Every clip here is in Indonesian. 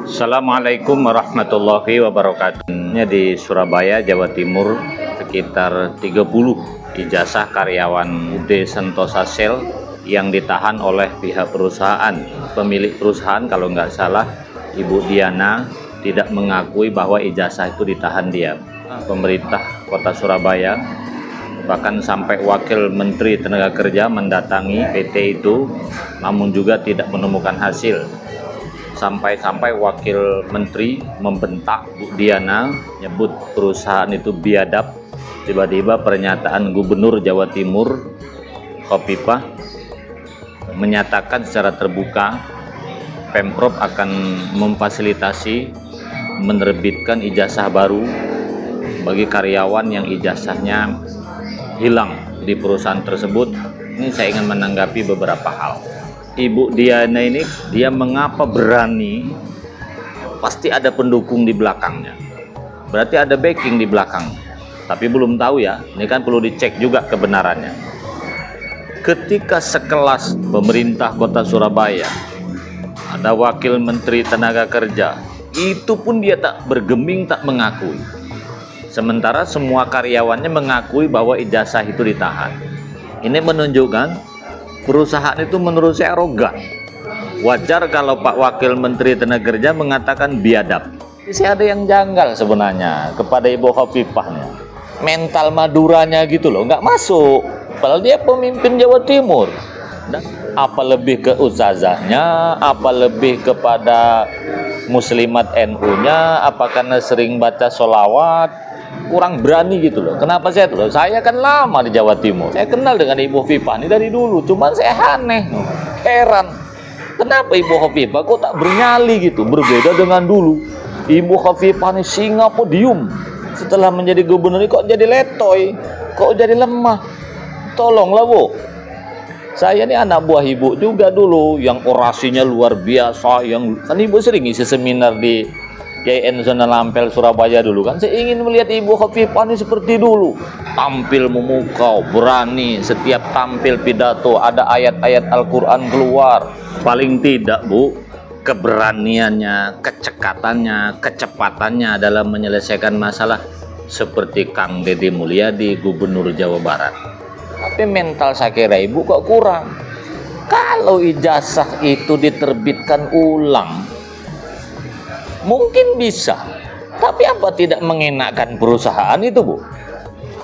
Assalamualaikum warahmatullahi wabarakatuh. Di Surabaya, Jawa Timur, sekitar 30 ijazah karyawan UD Sentosa Sel yang ditahan oleh pihak perusahaan. Pemilik perusahaan, kalau nggak salah, Ibu Diana, tidak mengakui bahwa ijazah itu ditahan dia. Pemerintah Kota Surabaya, bahkan sampai Wakil Menteri Tenaga Kerja mendatangi PT itu, namun juga tidak menemukan hasil. Sampai-sampai Wakil Menteri membentak Bu Diana, nyebut perusahaan itu biadab. Tiba-tiba pernyataan Gubernur Jawa Timur, Khofifah, menyatakan secara terbuka Pemprov akan memfasilitasi menerbitkan ijazah baru bagi karyawan yang ijazahnya hilang di perusahaan tersebut. Ini saya ingin menanggapi beberapa hal. Ibu Diana ini, dia mengapa berani? Pasti ada pendukung di belakangnya. Berarti ada backing di belakang. Tapi belum tahu ya, ini kan perlu dicek juga kebenarannya. Ketika sekelas pemerintah Kota Surabaya, ada Wakil Menteri Tenaga Kerja, itu pun dia tak bergeming, tak mengakui. Sementara semua karyawannya mengakui bahwa ijazah itu ditahan. Ini menunjukkan perusahaan itu menurut saya arogan. Wajar kalau Pak Wakil Menteri Tenaga Kerja mengatakan biadab. Saya ada yang janggal sebenarnya kepada Ibu Khofifahnya. Mental Maduranya gitu loh, nggak masuk. Padahal dia pemimpin Jawa Timur. Dan apa lebih ke ustazahnya, apa lebih kepada muslimat NU-nya, apa karena sering baca sholawat, kurang berani gitu loh. Kenapa saya tuh? Saya kan lama di Jawa Timur. Saya kenal dengan Ibu Khofifah ini dari dulu. Cuman saya aneh, heran. Kenapa Ibu Khofifah kok tak bernyali gitu? Berbeda dengan dulu. Ibu Khofifah ini singa podium. Setelah menjadi gubernur ini kok jadi letoy, kok jadi lemah. Tolonglah Bu. Saya ini anak buah Ibu juga dulu, yang orasinya luar biasa. Yang kan Ibu sering isi seminar di YN Zona Lampel Surabaya dulu kan. Saya ingin melihat Ibu Khofifah ini seperti dulu, tampil memukau, berani. Setiap tampil pidato ada ayat-ayat Al-Quran keluar. Paling tidak Bu, keberaniannya, kecekatannya, kecepatannya dalam menyelesaikan masalah seperti Kang Deddy Mulyadi, Gubernur Jawa Barat. Tapi mental saya kira Ibu kok kurang. Kalau ijazah itu diterbitkan ulang, mungkin bisa, tapi apa tidak mengenakan perusahaan itu Bu?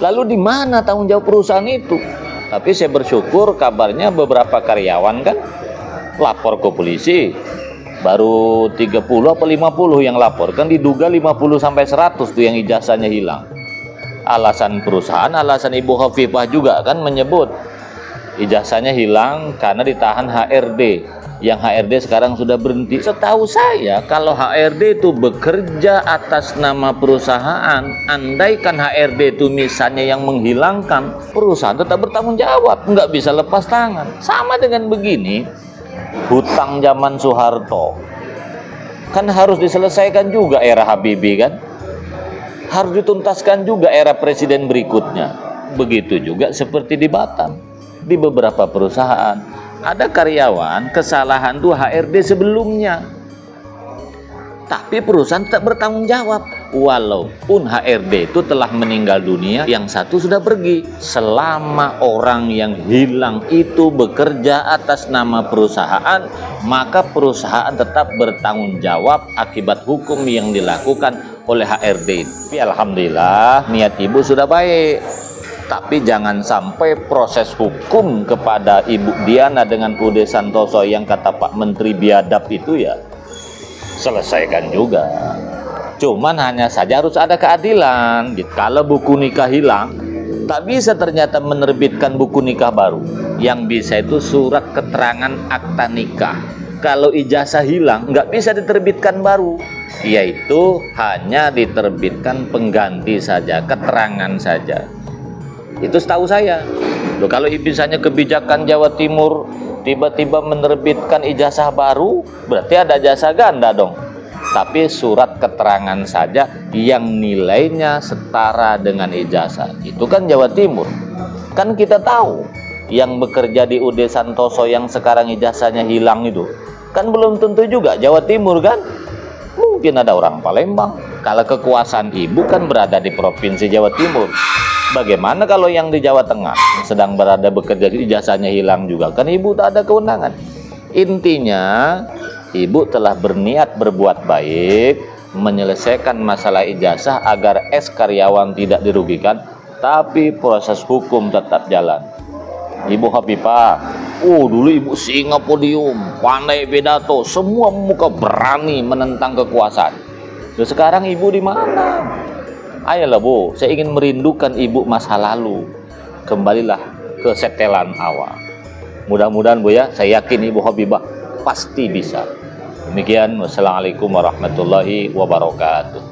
Lalu di mana tanggung jawab perusahaan itu? Tapi saya bersyukur kabarnya beberapa karyawan kan lapor ke polisi. Baru 30 atau 50 yang lapor, kan diduga 50 sampai 100 tuh yang ijazahnya hilang. Alasan perusahaan, alasan Ibu Khofifah juga kan menyebut ijazahnya hilang karena ditahan HRD. Yang HRD sekarang sudah berhenti. Setahu saya kalau HRD itu bekerja atas nama perusahaan, andaikan HRD itu misalnya yang menghilangkan, perusahaan tetap bertanggung jawab, nggak bisa lepas tangan. Sama dengan begini, hutang zaman Soeharto kan harus diselesaikan juga era Habibie kan, harus dituntaskan juga era presiden berikutnya. Begitu juga seperti di Batam, di beberapa perusahaan ada karyawan kesalahan tuh HRD sebelumnya, tapi perusahaan tetap bertanggung jawab walaupun HRD itu telah meninggal dunia, yang satu sudah pergi. Selama orang yang hilang itu bekerja atas nama perusahaan, maka perusahaan tetap bertanggung jawab akibat hukum yang dilakukan oleh HRD. Tapi alhamdulillah niat Ibu sudah baik. Tapi jangan sampai proses hukum kepada Ibu Diana dengan UD Santoso yang kata Pak Menteri biadab itu ya selesaikan juga. Cuman hanya saja harus ada keadilan. Kalau buku nikah hilang, tak bisa ternyata menerbitkan buku nikah baru. Yang bisa itu surat keterangan akta nikah. Kalau ijazah hilang, nggak bisa diterbitkan baru. Yaitu hanya diterbitkan pengganti saja, keterangan saja. Itu setahu saya. Loh, kalau misalnya kebijakan Jawa Timur tiba-tiba menerbitkan ijazah baru, berarti ada jasa ganda dong. Tapi surat keterangan saja yang nilainya setara dengan ijazah. Itu kan Jawa Timur. Kan kita tahu yang bekerja di UD Santoso yang sekarang ijazahnya hilang itu kan belum tentu juga Jawa Timur kan. Mungkin ada orang Palembang. Kalau kekuasaan ibu kan berada di Provinsi Jawa Timur. Bagaimana kalau yang di Jawa Tengah sedang berada bekerja, ijazahnya hilang juga? Kan ibu tak ada kewenangan. Intinya, ibu telah berniat berbuat baik, menyelesaikan masalah ijazah agar karyawan tidak dirugikan, tapi proses hukum tetap jalan. Ibu Habibah, dulu ibu singa podium, pandai pidato, semua muka berani menentang kekuasaan. Terus sekarang ibu di mana? Ayolah Bu, saya ingin merindukan ibu masa lalu. Kembalilah ke setelan awal. Mudah-mudahan Bu ya, saya yakin Ibu Habibah pasti bisa. Demikian, wassalamualaikum warahmatullahi wabarakatuh.